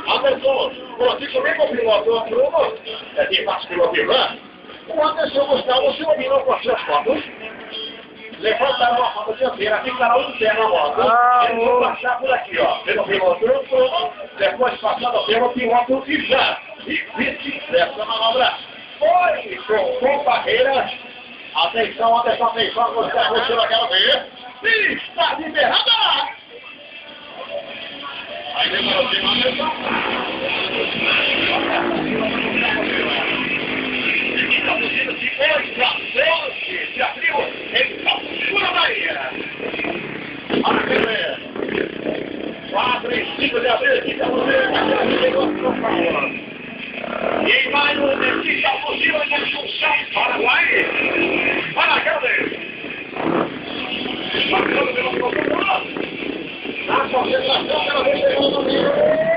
Atenção, você comigo pilotou a turma, quem faz piloto lá? O Anderson Gustavo se dominou com as suas fotos. Levantaram a foto dianteira, ficaram um pé na moto. Eles vão passar por aqui, ó. Pelo piloto, depois passando pelo piloto e já. E vice-versa manobra. Foi com barreiras. Atenção, atenção, atenção, Gustavo, você vai quero ver. Está liberada! Aí demorou tempo, atenção. Está fugindo de 8 a 12 de abril em Calçura, Bahia. Aquele 4 e 5 de abril aqui está fugindo, por favor. E em maio, Letícia fugiu em Assunção, Paraguai. Para a Caldeira. Passando pelo procurador. Na concentração, ela vem chegando no meio.